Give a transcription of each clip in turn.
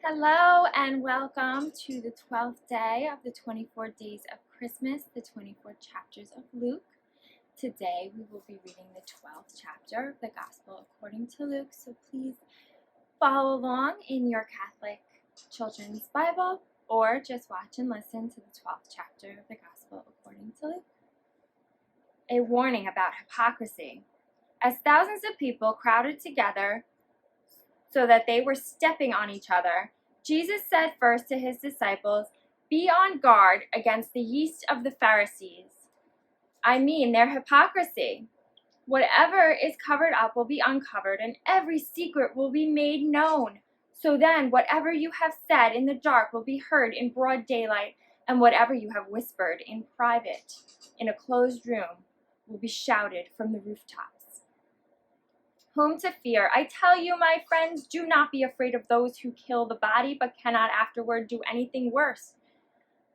Hello and welcome to the 12th day of the 24 days of Christmas, the 24 chapters of Luke. Today we will be reading the 12th chapter of the Gospel according to Luke, so please follow along in your Catholic Children's Bible or just watch and listen to the 12th chapter of the Gospel according to Luke. A warning about hypocrisy. As thousands of people crowded together so that they were stepping on each other, Jesus said first to his disciples, "Be on guard against the yeast of the Pharisees." I mean their hypocrisy. Whatever is covered up will be uncovered, and every secret will be made known. So then whatever you have said in the dark will be heard in broad daylight, and whatever you have whispered in private, in a closed room, will be shouted from the rooftops. Whom to fear? I tell you, my friends, do not be afraid of those who kill the body, but cannot afterward do anything worse.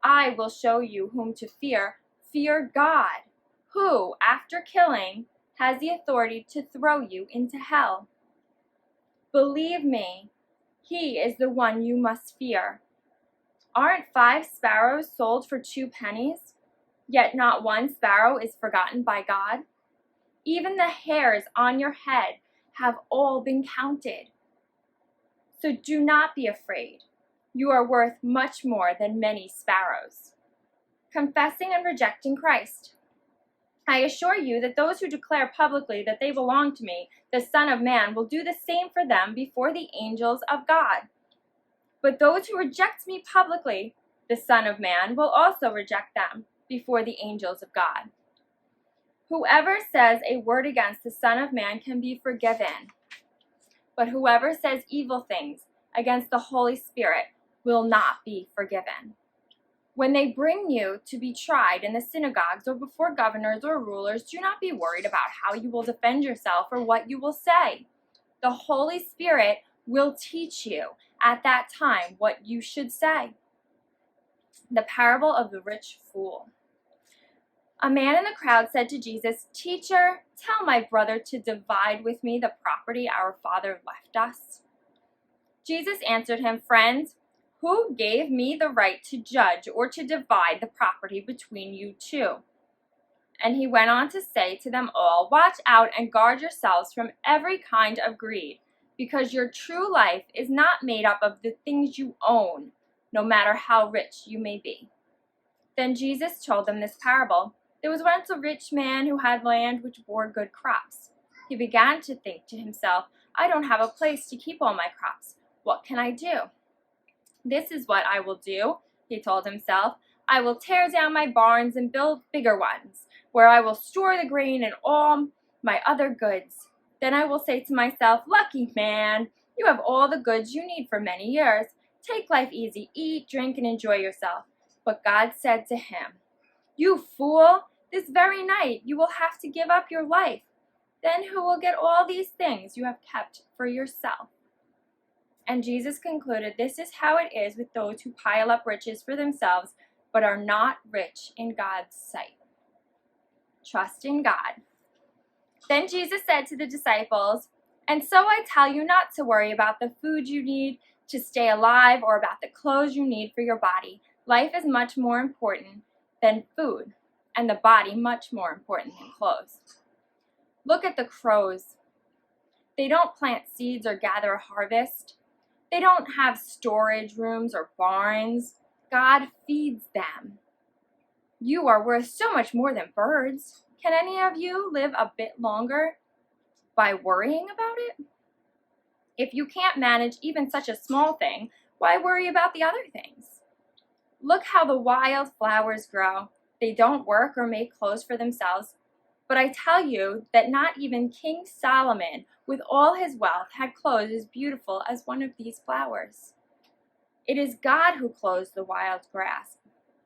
I will show you whom to fear. Fear God, who, after killing, has the authority to throw you into hell. Believe me, he is the one you must fear. Aren't 5 sparrows sold for 2 pennies? Yet not one sparrow is forgotten by God. Even the hairs on your head have all been counted. So do not be afraid. You are worth much more than many sparrows. Confessing and rejecting Christ. I assure you that those who declare publicly that they belong to me, the Son of Man, will do the same for them before the angels of God. But those who reject me publicly, the Son of Man, will also reject them before the angels of God. Whoever says a word against the Son of Man can be forgiven, but whoever says evil things against the Holy Spirit will not be forgiven. When they bring you to be tried in the synagogues or before governors or rulers, do not be worried about how you will defend yourself or what you will say. The Holy Spirit will teach you at that time what you should say. The parable of the rich fool. A man in the crowd said to Jesus, "Teacher, tell my brother to divide with me the property our father left us." Jesus answered him, "Friend, who gave me the right to judge or to divide the property between you two?" And he went on to say to them all, "Watch out and guard yourselves from every kind of greed, because your true life is not made up of the things you own, no matter how rich you may be." Then Jesus told them this parable. There was once a rich man who had land which bore good crops. He began to think to himself, "I don't have a place to keep all my crops. What can I do? This is what I will do," he told himself. "I will tear down my barns and build bigger ones, where I will store the grain and all my other goods. Then I will say to myself, 'Lucky man, you have all the goods you need for many years. Take life easy, eat, drink, and enjoy yourself.' But God said to him, 'You fool, this very night you will have to give up your life. Then who will get all these things you have kept for yourself?'" And Jesus concluded, "This is how it is with those who pile up riches for themselves, but are not rich in God's sight." Trust in God. Then Jesus said to the disciples, "And so I tell you not to worry about the food you need to stay alive or about the clothes you need for your body. Life is much more important than food, and the body much more important than clothes. Look at the crows. They don't plant seeds or gather a harvest. They don't have storage rooms or barns. God feeds them. You are worth so much more than birds. Can any of you live a bit longer by worrying about it? If you can't manage even such a small thing, why worry about the other things? Look how the wild flowers grow. They don't work or make clothes for themselves. But I tell you that not even King Solomon, with all his wealth, had clothes as beautiful as one of these flowers. It is God who clothes the wild grass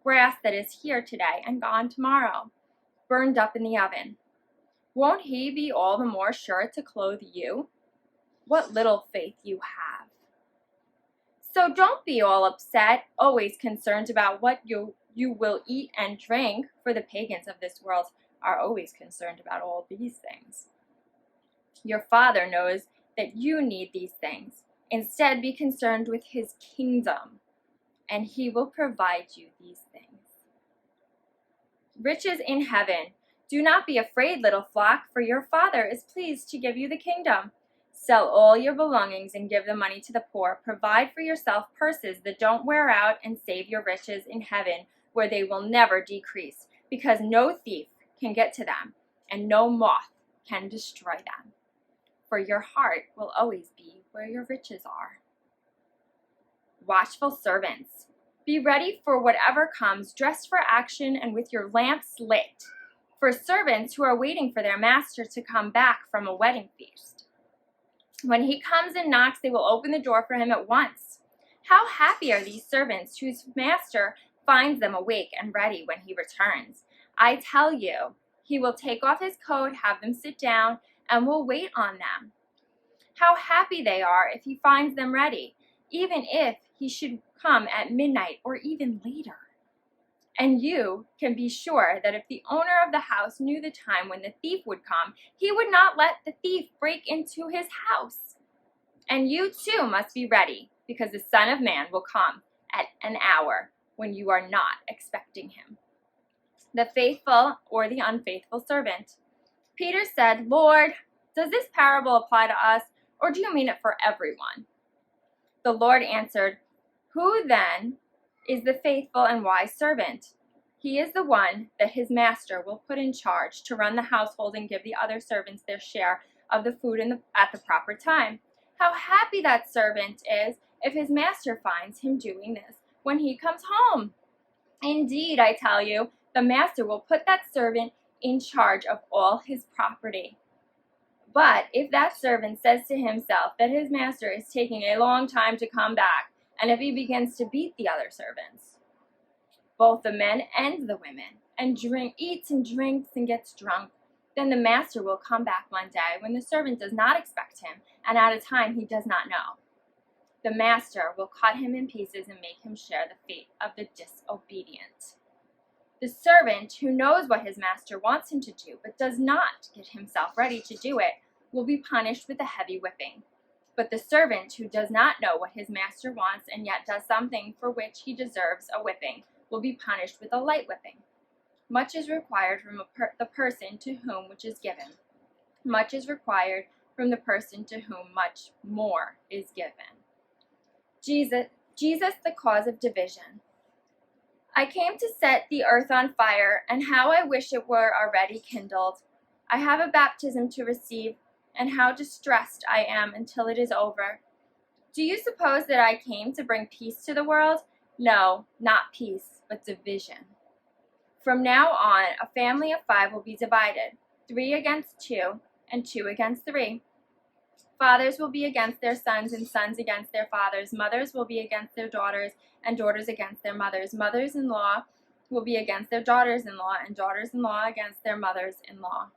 that is here today and gone tomorrow, burned up in the oven. Won't he be all the more sure to clothe you? What little faith you have. So don't be all upset, always concerned about what you will eat and drink, for the pagans of this world are always concerned about all these things. Your Father knows that you need these things. Instead, be concerned with his kingdom, and he will provide you these things. Riches in heaven. Do not be afraid, little flock, for your Father is pleased to give you the kingdom. Sell all your belongings and give the money to the poor. Provide for yourself purses that don't wear out, and save your riches in heaven, where they will never decrease, because no thief can get to them, and no moth can destroy them. For your heart will always be where your riches are. Watchful servants. Be ready for whatever comes, dressed for action and with your lamps lit. For servants who are waiting for their master to come back from a wedding feast. When he comes and knocks, they will open the door for him at once. How happy are these servants whose master finds them awake and ready when he returns. I tell you, he will take off his coat, have them sit down, and will wait on them. How happy they are if he finds them ready, even if he should come at midnight or even later. And you can be sure that if the owner of the house knew the time when the thief would come, he would not let the thief break into his house. And you too must be ready, because the Son of Man will come at an hour when you are not expecting him. The faithful or the unfaithful servant. Peter said, Lord, does this parable apply to us, or do you mean it for everyone? The Lord answered, Who then is the faithful and wise servant? He is the one that his master will put in charge to run the household and give the other servants their share of the food at the proper time. How happy that servant is if his master finds him doing this when he comes home. Indeed, I tell you, the master will put that servant in charge of all his property. But if that servant says to himself that his master is taking a long time to come back, and if he begins to beat the other servants, both the men and the women, and eats and drinks and gets drunk, then the master will come back one day when the servant does not expect him, and at a time he does not know. The master will cut him in pieces and make him share the fate of the disobedient. The servant who knows what his master wants him to do, but does not get himself ready to do it, will be punished with a heavy whipping. But the servant who does not know what his master wants and yet does something for which he deserves a whipping will be punished with a light whipping. Much is required from the person to whom which is given. Much is required from the person to whom much more is given. Jesus, the cause of division. I came to set the earth on fire, and how I wish it were already kindled. I have a baptism to receive, and how distressed I am until it is over. Do you suppose that I came to bring peace to the world? No, not peace, but division. From now on, a family of 5 will be divided, 3 against 2, and 2 against 3. Fathers will be against their sons, and sons against their fathers. Mothers will be against their daughters, and daughters against their mothers. Mothers-in-law will be against their daughters-in-law, and daughters-in-law against their mothers-in-law.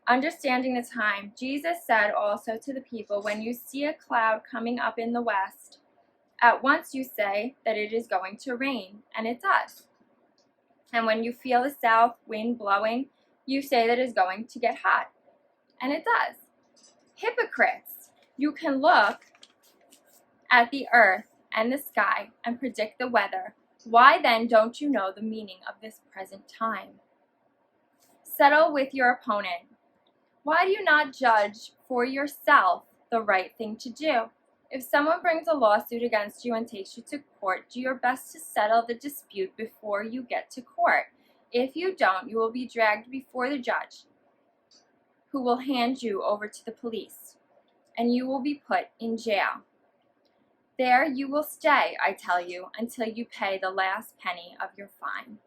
Understanding the time, Jesus said also to the people, when you see a cloud coming up in the west, at once you say that it is going to rain, and it does. And when you feel the south wind blowing, you say that it is going to get hot, and it does. Hypocrites, you can look at the earth and the sky and predict the weather. Why then don't you know the meaning of this present time? Settle with your opponent. Why do you not judge for yourself the right thing to do? If someone brings a lawsuit against you and takes you to court, do your best to settle the dispute before you get to court. If you don't, you will be dragged before the judge, who will hand you over to the police, and you will be put in jail. There you will stay, I tell you, until you pay the last penny of your fine.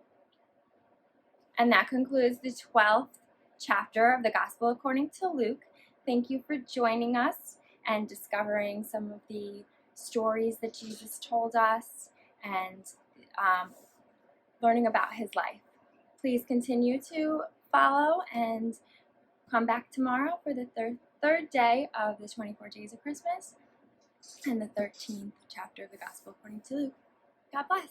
And that concludes the 12th chapter of the Gospel according to Luke. Thank you for joining us and discovering some of the stories that Jesus told us and learning about his life. Please continue to follow and come back tomorrow for the third day of the 24 days of Christmas and the 13th chapter of the Gospel according to Luke. God bless.